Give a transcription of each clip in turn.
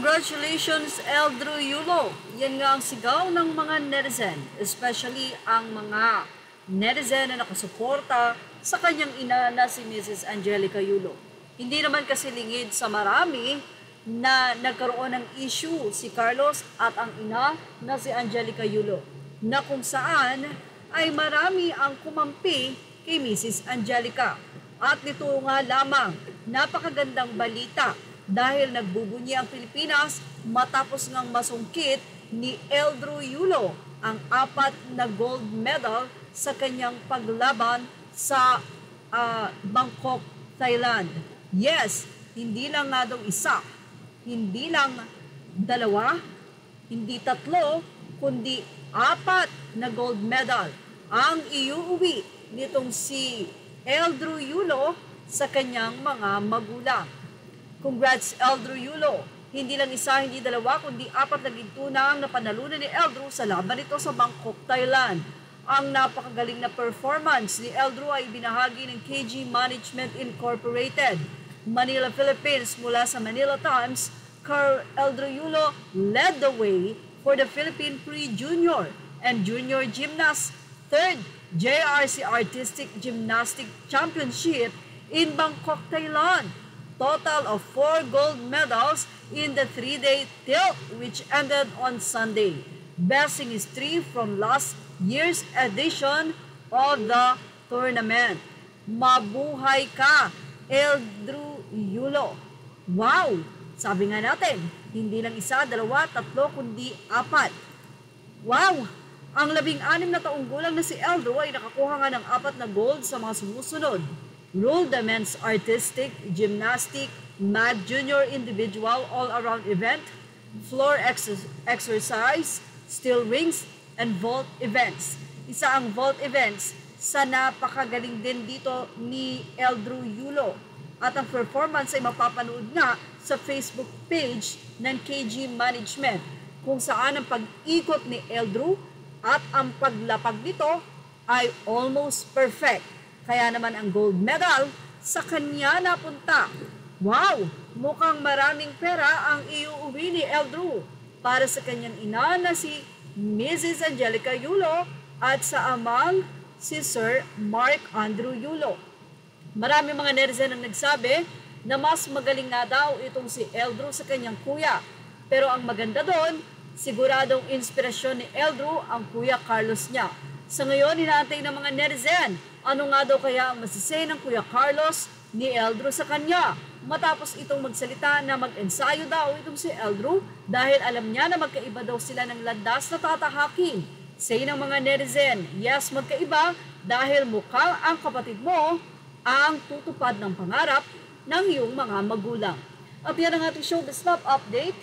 Congratulations, Eldro Yulo! Yan nga ang sigaw ng mga netizen, especially ang mga netizen na nakasuporta sa kanyang ina na si Mrs. Angelica Yulo. Hindi naman kasi lingid sa marami na nagkaroon ng issue si Carlos at ang ina na si Angelica Yulo, na kung saan ay marami ang kumampi kay Mrs. Angelica. At nito nga lamang, napakagandang balita dahil nagbubunyi ang Pilipinas matapos ngang masungkit ni Eldro Yulo ang 4 na gold medal sa kanyang paglaban sa Bangkok, Thailand. Yes, hindi lang nga daw isa, hindi lang 2, hindi 3, kundi 4 na gold medal ang iuuwi nitong si Eldro Yulo sa kanyang mga magulang. Congrats, Eldro Yulo! Hindi lang isa, hindi 2, kundi 4 na gintunang na panalunan ni Eldro sa laban nito sa Bangkok, Thailand. Ang napakagaling na performance ni Eldro ay binahagi ng KG Management Incorporated, Manila, Philippines. Mula sa Manila Times, Eldro Yulo led the way for the Philippine Pre-Junior and Junior Gymnast 3rd JRC Artistic Gymnastic Championship in Bangkok, Thailand. Total of 4 gold medals in the 3-day tilt, which ended on Sunday. Besting is 3 from last year's edition of the tournament. Mabuhay ka, Eldro Yulo! Wow! Sabi nga natin, hindi lang 1, 2, 3, kundi 4. Wow! Ang 16 na taong gulang na si Eldro ay nakakuha nga ng 4 na gold sa mga sumusunod: ruled the men's artistic, gymnastic, mad junior individual all-around event, floor exercise, steel rings, and vault events. Isa ang vault events sa napakagaling din dito ni Eldro Yulo. At ang performance ay mapapanood nga sa Facebook page ng KG Management, kung saan ang pag-ikot ni Eldro at ang paglapag nito ay almost perfect. Kaya naman ang gold medal sa kanya napunta. Wow! Mukhang maraming pera ang iuuwi ni Eldro para sa kanyang ina na si Mrs. Angelica Yulo at sa amang si Sir Mark Andrew Yulo. Marami mga netizen ang nagsabi na mas magaling nga daw itong si Eldro sa kanyang kuya. Pero ang maganda doon, siguradong inspirasyon ni Eldro ang kuya Carlos niya. Sa ngayon, hinaantay ng mga netizen, ano nga daw kaya ang masisay ng Kuya Carlos ni Eldro sa kanya? Matapos itong magsalita na mag-ensayo daw itong si Eldro dahil alam niya na magkaiba daw sila ng landas na tatahakin. Say ng mga netizen, yes, magkaiba dahil mukhang ang kapatid mo ang tutupad ng pangarap ng iyong mga magulang. At yan ang ating showbiz snap update.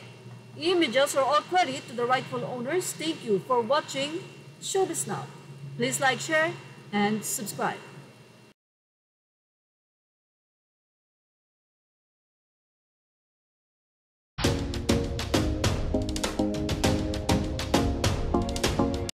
Images are all credit to the rightful owners. Thank you for watching Showbiz Now. Please like, share, and subscribe.